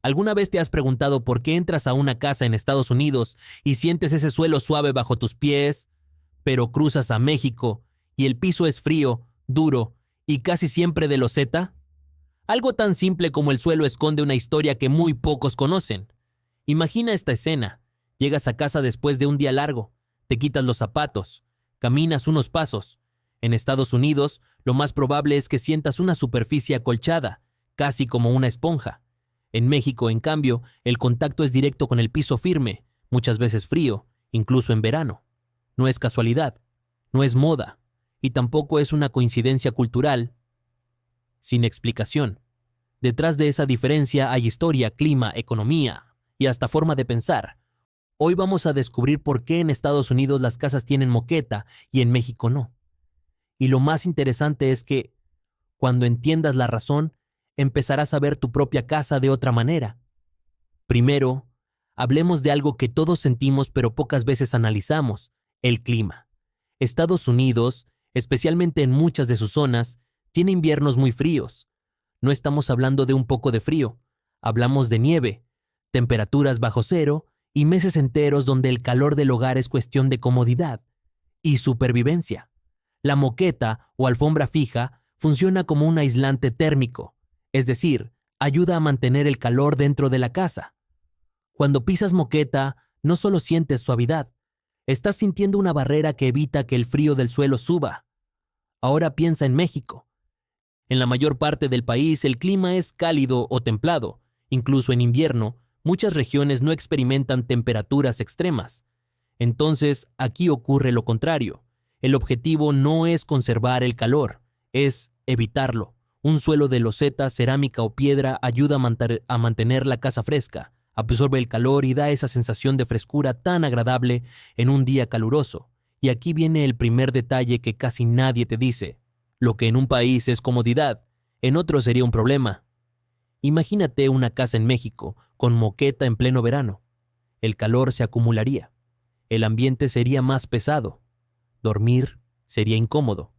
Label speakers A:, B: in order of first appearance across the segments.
A: ¿Alguna vez te has preguntado por qué entras a una casa en Estados Unidos y sientes ese suelo suave bajo tus pies, pero cruzas a México y el piso es frío, duro y casi siempre de loseta? Algo tan simple como el suelo esconde una historia que muy pocos conocen. Imagina esta escena. Llegas a casa después de un día largo, te quitas los zapatos, caminas unos pasos. En Estados Unidos, lo más probable es que sientas una superficie acolchada, casi como una esponja. En México, en cambio, el contacto es directo con el piso firme, muchas veces frío, incluso en verano. No es casualidad, no es moda, y tampoco es una coincidencia cultural sin explicación. Detrás de esa diferencia hay historia, clima, economía y hasta forma de pensar. Hoy vamos a descubrir por qué en Estados Unidos las casas tienen moqueta y en México no. Y lo más interesante es que, cuando entiendas la razón, empezarás a ver tu propia casa de otra manera. Primero, hablemos de algo que todos sentimos pero pocas veces analizamos: el clima. Estados Unidos, especialmente en muchas de sus zonas, tiene inviernos muy fríos. No estamos hablando de un poco de frío, hablamos de nieve, temperaturas bajo cero y meses enteros donde el calor del hogar es cuestión de comodidad y supervivencia. La moqueta o alfombra fija funciona como un aislante térmico, es decir, ayuda a mantener el calor dentro de la casa. Cuando pisas moqueta, no solo sientes suavidad, estás sintiendo una barrera que evita que el frío del suelo suba. Ahora piensa en México. En la mayor parte del país el clima es cálido o templado. Incluso en invierno, muchas regiones no experimentan temperaturas extremas. Entonces, aquí ocurre lo contrario. El objetivo no es conservar el calor, es evitarlo. Un suelo de loseta, cerámica o piedra ayuda a mantener la casa fresca, absorbe el calor y da esa sensación de frescura tan agradable en un día caluroso. Y aquí viene el primer detalle que casi nadie te dice. Lo que en un país es comodidad, en otro sería un problema. Imagínate una casa en México, con moqueta en pleno verano. El calor se acumularía. El ambiente sería más pesado. Dormir sería incómodo.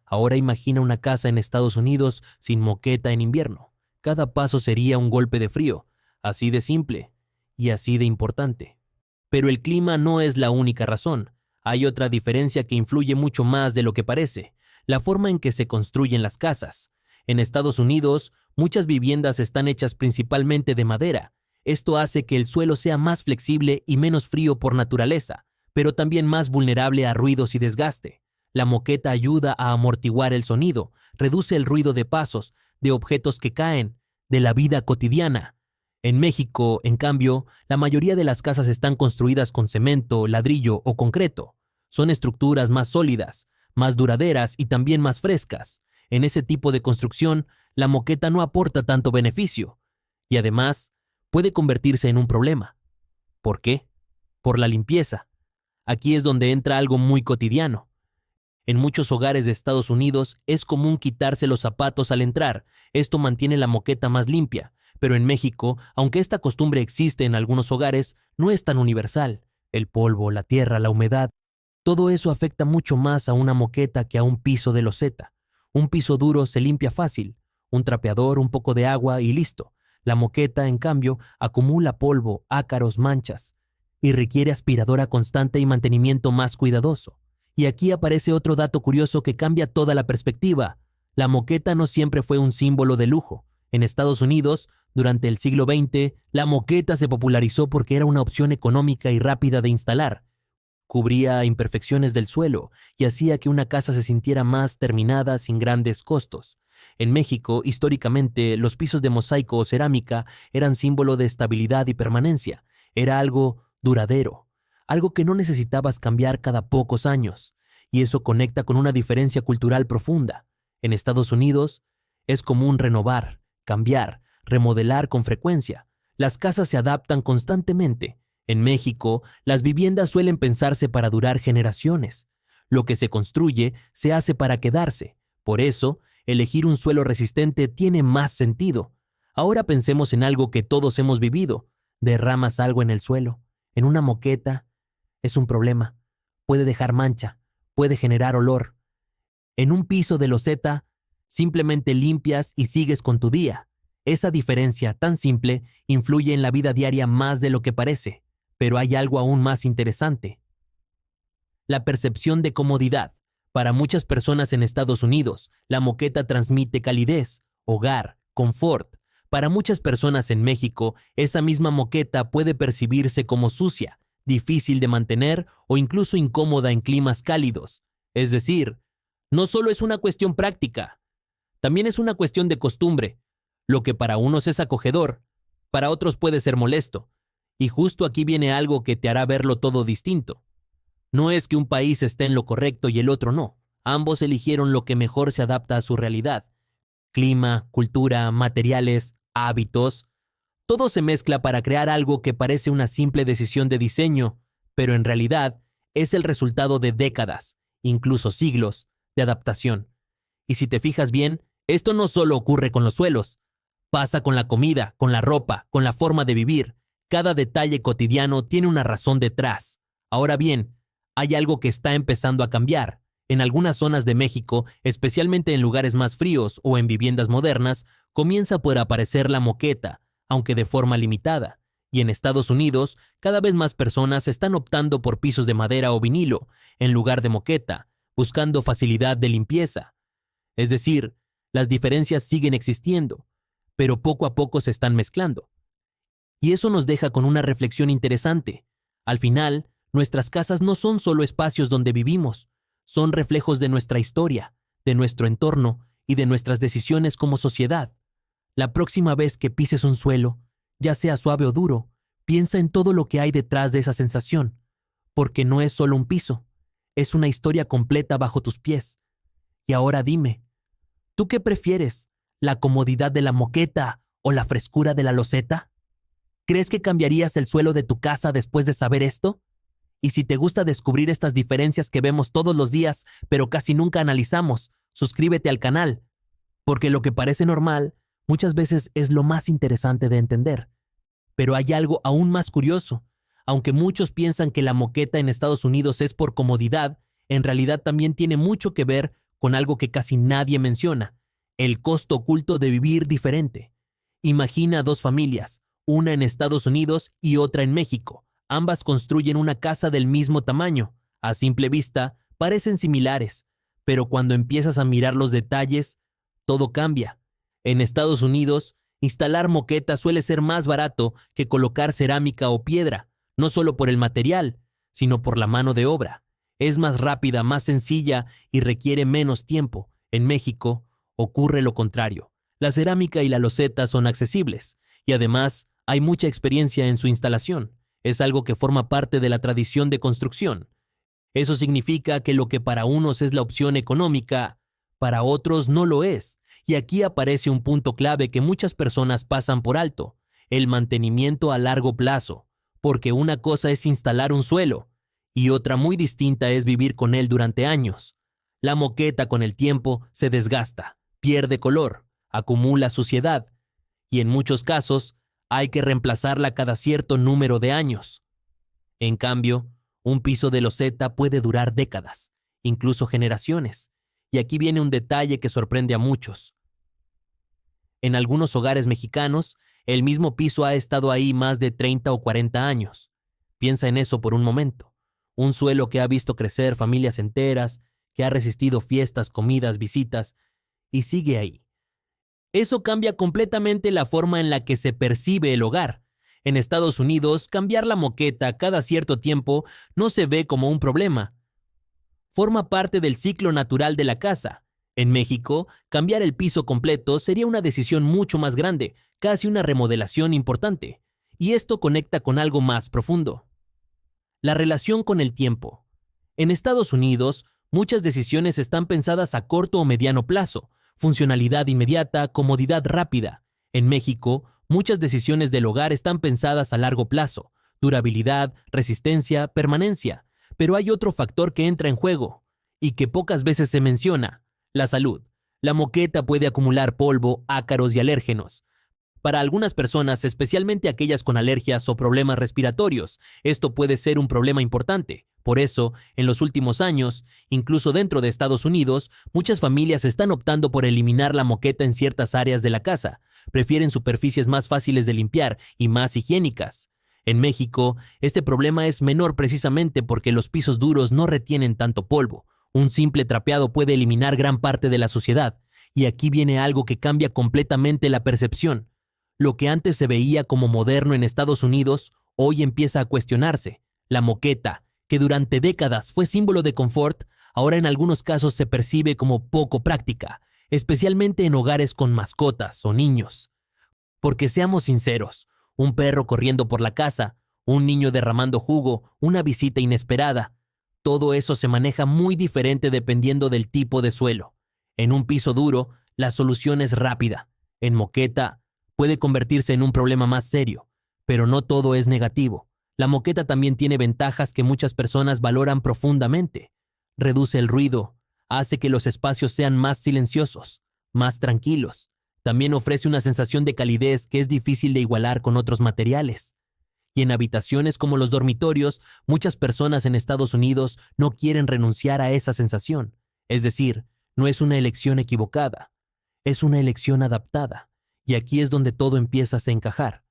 A: Ahora imagina una casa en Estados Unidos sin moqueta en invierno. Cada paso sería un golpe de frío, así de simple y así de importante. Pero el clima no es la única razón. Hay otra diferencia que influye mucho más de lo que parece: la forma en que se construyen las casas. En Estados Unidos, muchas viviendas están hechas principalmente de madera. Esto hace que el suelo sea más flexible y menos frío por naturaleza, pero también más vulnerable a ruidos y desgaste. La moqueta ayuda a amortiguar el sonido, reduce el ruido de pasos, de objetos que caen, de la vida cotidiana. En México, en cambio, la mayoría de las casas están construidas con cemento, ladrillo o concreto. Son estructuras más sólidas, más duraderas y también más frescas. En ese tipo de construcción, la moqueta no aporta tanto beneficio y además puede convertirse en un problema. ¿Por qué? Por la limpieza. Aquí es donde entra algo muy cotidiano. En muchos hogares de Estados Unidos es común quitarse los zapatos al entrar. Esto mantiene la moqueta más limpia. Pero en México, aunque esta costumbre existe en algunos hogares, no es tan universal. El polvo, la tierra, la humedad, todo eso afecta mucho más a una moqueta que a un piso de loseta. Un piso duro se limpia fácil. Un trapeador, un poco de agua y listo. La moqueta, en cambio, acumula polvo, ácaros, manchas y requiere aspiradora constante y mantenimiento más cuidadoso. Y aquí aparece otro dato curioso que cambia toda la perspectiva. La moqueta no siempre fue un símbolo de lujo. En Estados Unidos, durante el siglo XX, la moqueta se popularizó porque era una opción económica y rápida de instalar. Cubría imperfecciones del suelo y hacía que una casa se sintiera más terminada sin grandes costos. En México, históricamente, los pisos de mosaico o cerámica eran símbolo de estabilidad y permanencia. Era algo duradero, algo que no necesitabas cambiar cada pocos años. Y eso conecta con una diferencia cultural profunda. En Estados Unidos, es común renovar, cambiar, remodelar con frecuencia. Las casas se adaptan constantemente. En México, las viviendas suelen pensarse para durar generaciones. Lo que se construye se hace para quedarse. Por eso, elegir un suelo resistente tiene más sentido. Ahora pensemos en algo que todos hemos vivido. Derramas algo en el suelo, en una moqueta. Es un problema. Puede dejar mancha, puede generar olor. En un piso de loseta, simplemente limpias y sigues con tu día. Esa diferencia tan simple influye en la vida diaria más de lo que parece, pero hay algo aún más interesante. La percepción de comodidad. Para muchas personas en Estados Unidos, la moqueta transmite calidez, hogar, confort. Para muchas personas en México, esa misma moqueta puede percibirse como sucia, difícil de mantener o incluso incómoda en climas cálidos. Es decir, no solo es una cuestión práctica, también es una cuestión de costumbre. Lo que para unos es acogedor, para otros puede ser molesto. Y justo aquí viene algo que te hará verlo todo distinto. No es que un país esté en lo correcto y el otro no. Ambos eligieron lo que mejor se adapta a su realidad. Clima, cultura, materiales, hábitos. Todo se mezcla para crear algo que parece una simple decisión de diseño, pero en realidad es el resultado de décadas, incluso siglos, de adaptación. Y si te fijas bien, esto no solo ocurre con los suelos. Pasa con la comida, con la ropa, con la forma de vivir. Cada detalle cotidiano tiene una razón detrás. Ahora bien, hay algo que está empezando a cambiar. En algunas zonas de México, especialmente en lugares más fríos o en viviendas modernas, comienza por aparecer la moqueta, aunque de forma limitada. Y en Estados Unidos, cada vez más personas están optando por pisos de madera o vinilo, en lugar de moqueta, buscando facilidad de limpieza. Es decir, las diferencias siguen existiendo, pero poco a poco se están mezclando. Y eso nos deja con una reflexión interesante. Al final, nuestras casas no son solo espacios donde vivimos, son reflejos de nuestra historia, de nuestro entorno y de nuestras decisiones como sociedad. La próxima vez que pises un suelo, ya sea suave o duro, piensa en todo lo que hay detrás de esa sensación, porque no es solo un piso, es una historia completa bajo tus pies. Y ahora dime, ¿tú qué prefieres? ¿La comodidad de la moqueta o la frescura de la loseta? ¿Crees que cambiarías el suelo de tu casa después de saber esto? Y si te gusta descubrir estas diferencias que vemos todos los días, pero casi nunca analizamos, suscríbete al canal, porque lo que parece normal muchas veces es lo más interesante de entender. Pero hay algo aún más curioso. Aunque muchos piensan que la moqueta en Estados Unidos es por comodidad, en realidad también tiene mucho que ver con algo que casi nadie menciona: el costo oculto de vivir diferente. Imagina dos familias, una en Estados Unidos y otra en México. Ambas construyen una casa del mismo tamaño. A simple vista, parecen similares, pero cuando empiezas a mirar los detalles, todo cambia. En Estados Unidos, instalar moqueta suele ser más barato que colocar cerámica o piedra, no solo por el material, sino por la mano de obra. Es más rápida, más sencilla y requiere menos tiempo. En México, ocurre lo contrario. La cerámica y la loseta son accesibles, y además hay mucha experiencia en su instalación. Es algo que forma parte de la tradición de construcción. Eso significa que lo que para unos es la opción económica, para otros no lo es. Y aquí aparece un punto clave que muchas personas pasan por alto: el mantenimiento a largo plazo. Porque una cosa es instalar un suelo, y otra muy distinta es vivir con él durante años. La moqueta con el tiempo se desgasta, pierde color, acumula suciedad, y en muchos casos hay que reemplazarla cada cierto número de años. En cambio, un piso de loseta puede durar décadas, incluso generaciones. Y aquí viene un detalle que sorprende a muchos. En algunos hogares mexicanos, el mismo piso ha estado ahí más de 30 o 40 años. Piensa en eso por un momento. Un suelo que ha visto crecer familias enteras, que ha resistido fiestas, comidas, visitas, y sigue ahí. Eso cambia completamente la forma en la que se percibe el hogar. En Estados Unidos, cambiar la moqueta cada cierto tiempo no se ve como un problema. Forma parte del ciclo natural de la casa. En México, cambiar el piso completo sería una decisión mucho más grande, casi una remodelación importante. Y esto conecta con algo más profundo: la relación con el tiempo. En Estados Unidos, muchas decisiones están pensadas a corto o mediano plazo: funcionalidad inmediata, comodidad rápida. En México, muchas decisiones del hogar están pensadas a largo plazo: durabilidad, resistencia, permanencia. Pero hay otro factor que entra en juego, y que pocas veces se menciona: la salud. La moqueta puede acumular polvo, ácaros y alérgenos. Para algunas personas, especialmente aquellas con alergias o problemas respiratorios, esto puede ser un problema importante. Por eso, en los últimos años, incluso dentro de Estados Unidos, muchas familias están optando por eliminar la moqueta en ciertas áreas de la casa, prefieren superficies más fáciles de limpiar y más higiénicas. En México, este problema es menor precisamente porque los pisos duros no retienen tanto polvo. Un simple trapeado puede eliminar gran parte de la suciedad. Y aquí viene algo que cambia completamente la percepción. Lo que antes se veía como moderno en Estados Unidos, hoy empieza a cuestionarse. La moqueta, que durante décadas fue símbolo de confort, ahora en algunos casos se percibe como poco práctica, especialmente en hogares con mascotas o niños. Porque seamos sinceros, un perro corriendo por la casa, un niño derramando jugo, una visita inesperada, todo eso se maneja muy diferente dependiendo del tipo de suelo. En un piso duro, la solución es rápida. En moqueta, puede convertirse en un problema más serio, pero no todo es negativo. La moqueta también tiene ventajas que muchas personas valoran profundamente. Reduce el ruido, hace que los espacios sean más silenciosos, más tranquilos. También ofrece una sensación de calidez que es difícil de igualar con otros materiales. Y en habitaciones como los dormitorios, muchas personas en Estados Unidos no quieren renunciar a esa sensación. Es decir, no es una elección equivocada, es una elección adaptada. Y aquí es donde todo empieza a encajar.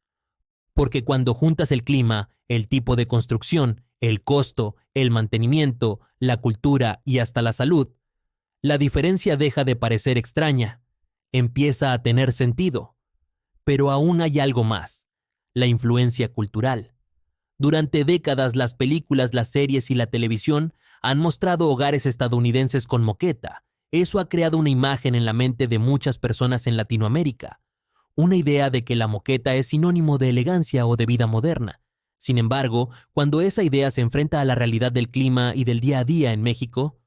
A: Porque cuando juntas el clima, el tipo de construcción, el costo, el mantenimiento, la cultura y hasta la salud, la diferencia deja de parecer extraña, empieza a tener sentido. Pero aún hay algo más, la influencia cultural. Durante décadas las películas, las series y la televisión han mostrado hogares estadounidenses con moqueta. Eso ha creado una imagen en la mente de muchas personas en Latinoamérica. Una idea de que la moqueta es sinónimo de elegancia o de vida moderna. Sin embargo, cuando esa idea se enfrenta a la realidad del clima y del día a día en México,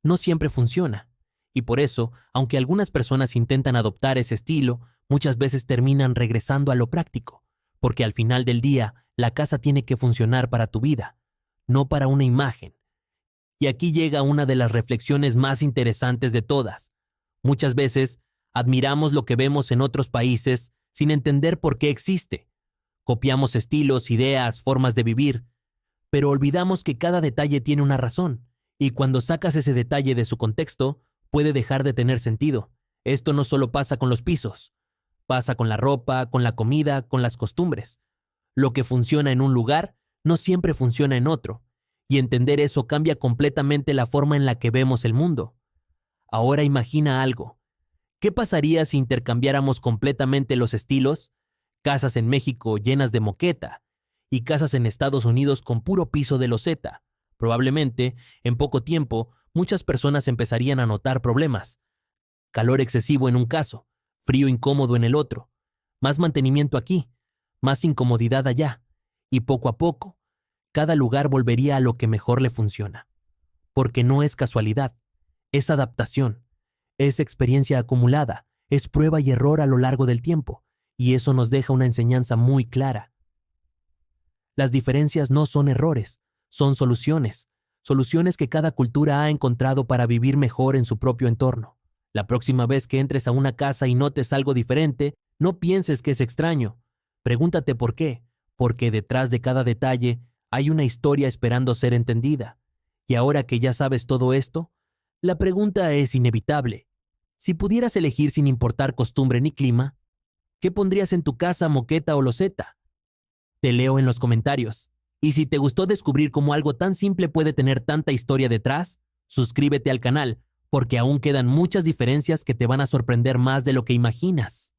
A: no siempre funciona. Y por eso, aunque algunas personas intentan adoptar ese estilo, muchas veces terminan regresando a lo práctico, porque al final del día, la casa tiene que funcionar para tu vida, no para una imagen. Y aquí llega una de las reflexiones más interesantes de todas. Muchas veces, admiramos lo que vemos en otros países sin entender por qué existe. Copiamos estilos, ideas, formas de vivir, pero olvidamos que cada detalle tiene una razón, y cuando sacas ese detalle de su contexto, puede dejar de tener sentido. Esto no solo pasa con los pisos, pasa con la ropa, con la comida, con las costumbres. Lo que funciona en un lugar no siempre funciona en otro, y entender eso cambia completamente la forma en la que vemos el mundo. Ahora imagina algo. ¿Qué pasaría si intercambiáramos completamente los estilos? Casas en México llenas de moqueta y casas en Estados Unidos con puro piso de loseta. Probablemente, en poco tiempo, muchas personas empezarían a notar problemas. Calor excesivo en un caso, frío incómodo en el otro, más mantenimiento aquí, más incomodidad allá, y poco a poco, cada lugar volvería a lo que mejor le funciona. Porque no es casualidad, es adaptación, es experiencia acumulada, es prueba y error a lo largo del tiempo, y eso nos deja una enseñanza muy clara. Las diferencias no son errores, son soluciones, soluciones que cada cultura ha encontrado para vivir mejor en su propio entorno. La próxima vez que entres a una casa y notes algo diferente, no pienses que es extraño. Pregúntate por qué, porque detrás de cada detalle hay una historia esperando ser entendida. Y ahora que ya sabes todo esto, la pregunta es inevitable. Si pudieras elegir sin importar costumbre ni clima, ¿qué pondrías en tu casa, moqueta o loseta? Te leo en los comentarios. Y si te gustó descubrir cómo algo tan simple puede tener tanta historia detrás, suscríbete al canal, porque aún quedan muchas diferencias que te van a sorprender más de lo que imaginas.